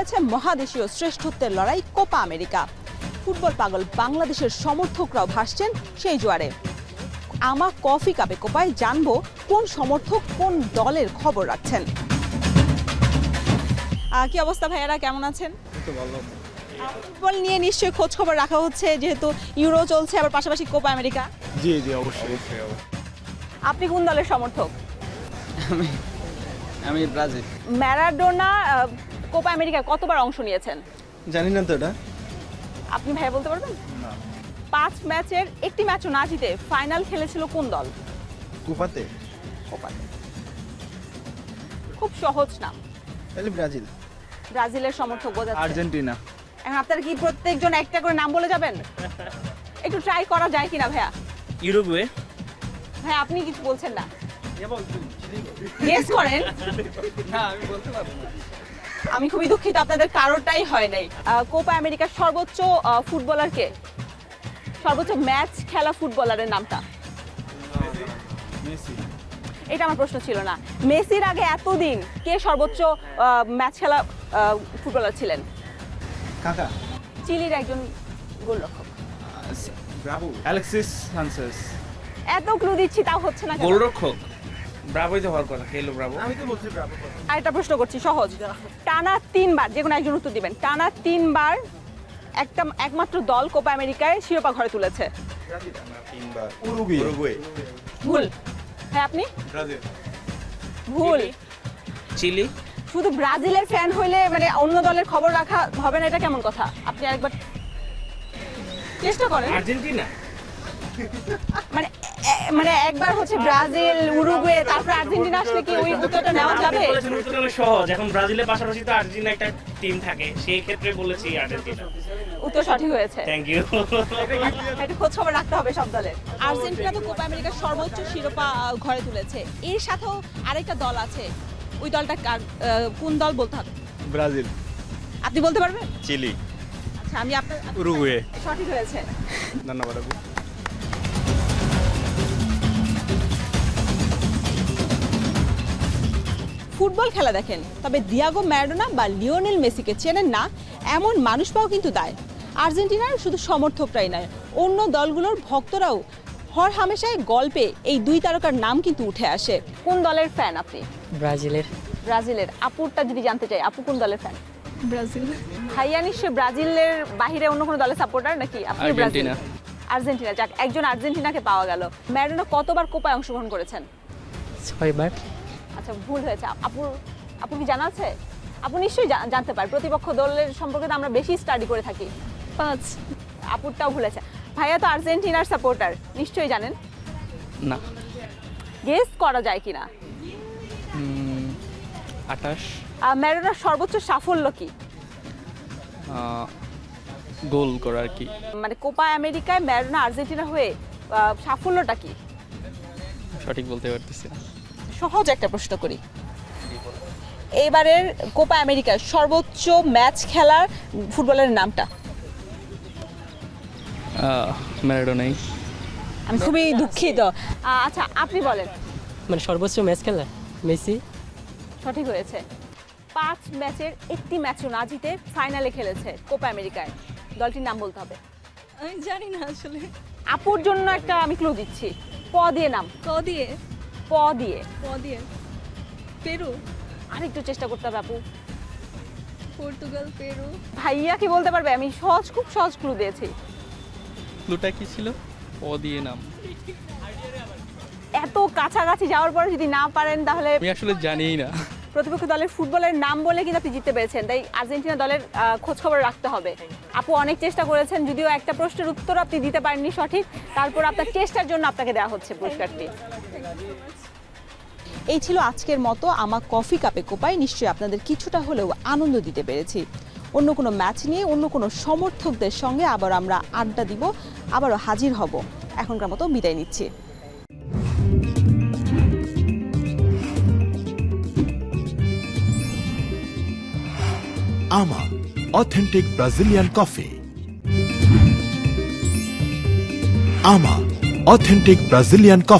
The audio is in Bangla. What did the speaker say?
চলেছে মহাদেশীয় শ্রেষ্ঠত্বের লড়াই কোপা আমেরিকা। ফুটবল পাগল বাংলাদেশের সমর্থকরাও ভাসছেন সেই জোয়ারে। আমা কফি কাপে কোপায় জানবো কোন সমর্থক কোন দলের খবর রাখছেন। কি অবস্থা ভাইয়ারা, কেমন আছেন? ফুটবল নিয়ে নিশ্চয়ই খোঁজ খবর রাখা হচ্ছে, যেহেতু ইউরো চলছে আবার পাশাপাশি কোপা আমেরিকা। জি জি অবশ্যই। আপনি কোন দলের সমর্থক? আমি ব্রাজিল। ম্যারাডোনা কোপা আমেরিকায় কতবার অংশ নিয়েছেন? জানি না তো এটা। আপনি ভাইয়া বলতে পারবেন? না। 5 ম্যাচের একটি ম্যাচও না জিতে ফাইনাল খেলেছিল কোন দল? কুপাতে কোপাতে। খুব সহজ নাম। তাহলে ব্রাজিল। ব্রাজিলের সমর্থক বোঝাচ্ছে। আর্জেন্টিনা। এখন আপনারা কি প্রত্যেকজন একটা করে নাম বলে যাবেন? একটু ট্রাই করা যায় কিনা ভাইয়া? ইউরুগুয়ে। ভাই আপনি কিছু বলছেন না, গেস করেন। না আমি বলতে পারবো না। আমি খুবই দুঃখিত, আপনাদের কারোরটাই হয় নাই। কোপা আমেরিকার সর্বোচ্চ ফুটবলার কে? সর্বোচ্চ ম্যাচ খেলা ফুটবলারের নামটা? মেসি। এটা আমার প্রশ্ন ছিল না। মেসির আগে এতদিন কে সর্বোচ্চ ম্যাচ খেলা ফুটবলার ছিলেন? কাকা। চিলির একজন গোলরক্ষক। ব্রাভো। Alexis Sanchez. এত ক্লু দিচ্ছি তাও হচ্ছে না কেন? গোলরক্ষক। ব্রাভোই তো হওয়ার কথা, খেলো ব্রাভো। আমি তো বলছি ব্রাভো। আরেকটা প্রশ্ন করছি সহজ। টানা 3 বার, যে কোনো একজন উত্তর দিবেন। টানা 3 বার একমাত্র দল কোপা আমেরিকায় শিরোপা ঘরে তুলেছে। তিনবার। উরুগুয়ে। ভুল। হ্যাঁ আপনি? ব্রাজিল। ভুল। চিলি। শুধু ব্রাজিলের ফ্যান হইলে মানে অন্য দলের খবর রাখা হবে না, এটা কেমন কথা? আপনি আরেকবার চেষ্টা করেন। আর্জেন্টিনা। মানে একবার হচ্ছে ব্রাজিল, উরুগুয়ে, তারপর আর্জেন্টিনা আসলে কি ওই উত্তরটা নেওয়া যাবে? বলেছেন উত্তরটা অনেক সহজ। এখন ব্রাজিলের পাশাপাশি তো আর্জেন্টিনা একটা টিম থাকে, সেই ক্ষেত্রে বলেছি আর্জেন্টিনা। উত্তর সঠিক হয়েছে। Thank you. একটু খোঁজ খবর রাখতে হবে সব দলের। আর্জেন্টিনা তো কোপা আমেরিকার সর্বোচ্চ শিরোপা ঘরে তুলেছে। এর সাথেও আরেকটা দল আছে, ওই দলটা কোন দল বলতে হবে? ব্রাজিল। আপনি বলতে পারবেন? চিলি। আচ্ছা আমি আপনার উরুগুয়ে। সঠিক হয়েছে। ধন্যবাদ আপু। ফুটবল খেলা দেখেন, তবে দিয়াগো ম্যারাডোনা বা লিওনেল মেসিকে চেনেন না এমন মানুষ পাওয়া কিন্তু দায়। আর্জেন্টিনার শুধু সমর্থকরাই নয়, অন্য দলগুলোর ভক্তরাও হর হামেশায় গল্পে এই দুই তারকার নাম কিন্তু উঠে আসে। কোন দলের ফ্যান আপনি? ব্রাজিলের। ব্রাজিলের। আপুরটা যদি জানতে চাই, আপু কোন দলের ফ্যান? ব্রাজিল। ভাইয়া নিশ্চয় ব্রাজিলের বাইরে অন্য কোনো দলের সাপোর্টার নাকি? আপনি ব্রাজিল। আর্জেন্টিনা। যাক, একজন আর্জেন্টিনাকে পাওয়া গেল। ম্যারাডোনা কতবার কোপায় অংশগ্রহণ করেছেন? 6 বার। আচ্ছা ভুল হয়েছে। আপু কি জানা আছে? আপু নিশ্চয়ই জানতে পারে, প্রতিপক্ষ দলের সম্পর্কে তো আমরা বেশি স্টাডি করে থাকি। 5। আপুরটাও ভুলেছে। ভাইয়া তো আর্জেন্টিনার সাপোর্টার, নিশ্চয়ই জানেন। না। গেস করা যায় কিনা? 28। ম্যারাডোনার সর্বোচ্চ সাফল্য কি? গোল করা আর কি। মানে কোপা আমেরিকায় ম্যারাডোনা আর্জেন্টিনা হয়ে সাফল্যটা কি? সঠিক বলতে পারতেছি না। সহজ একটা প্রশ্ন করি। এবারের কোপা আমেরিকার সর্বোচ্চ ম্যাচ খেলার ফুটবলের নামটা? ম্যারাডোনাই। আমি খুবই দুঃখিত। আচ্ছা আপনি বলেন। মানে সর্বোচ্চ ম্যাচ খেলা মেসি। সঠিক হয়েছে। 5 ম্যাচের একটি ম্যাচও না জিতে ফাইনালে খেলেছে কোপা আমেরিকায়। দলটির নাম বলতে হবে। আমি জানি না আসলে। আপুর জন্য একটা আমি ক্লু দিচ্ছি। প দিয়ে নাম। ক দিয়ে? প দিয়ে। প দিয়ে? পেরু। আরেকটু চেষ্টা করতে হবে আপু। Portugal, Peru. ভাইয়া কি বলতে পারবে? আমি খুব সহজ ক্লু দিয়েছি। ক্লুটা কি ছিল? ও দিয়ে নাম। এত কাছাকাছি যাওয়ার পরে যদি না পারেন তাহলে আমি আসলে জানিই না। প্রতিপক্ষ দলের ফুটবলের নাম বলে কিন্তু আপনি জিততে পেরেছেন। তাই আর্জেন্টিনা দলের খোঁজ খবর রাখতে হবে। আপু অনেক চেষ্টা করেছেন, যদিও একটা প্রশ্নের উত্তর আপনি দিতে পারেননি সঠিক। তারপর আপনার চেষ্টার জন্য আপনাকে দেওয়া হচ্ছে পুরস্কারটি। এই ছিল আজকের মতো আমা কফি কাপে কোপায়। নিশ্চয়ই আপনাদের কিছুটা হলেও আনন্দ দিতে পেরেছি। অন্য কোনো ম্যাচ নিয়ে অন্য কোনো সমর্থকদের সঙ্গে আবার আমরা আড্ডা দিব, আবারও হাজির হব। এখনকার মতো বিদায় নিচ্ছি। Ama, authentic Brazilian coffee. Ama, authentic Brazilian coffee.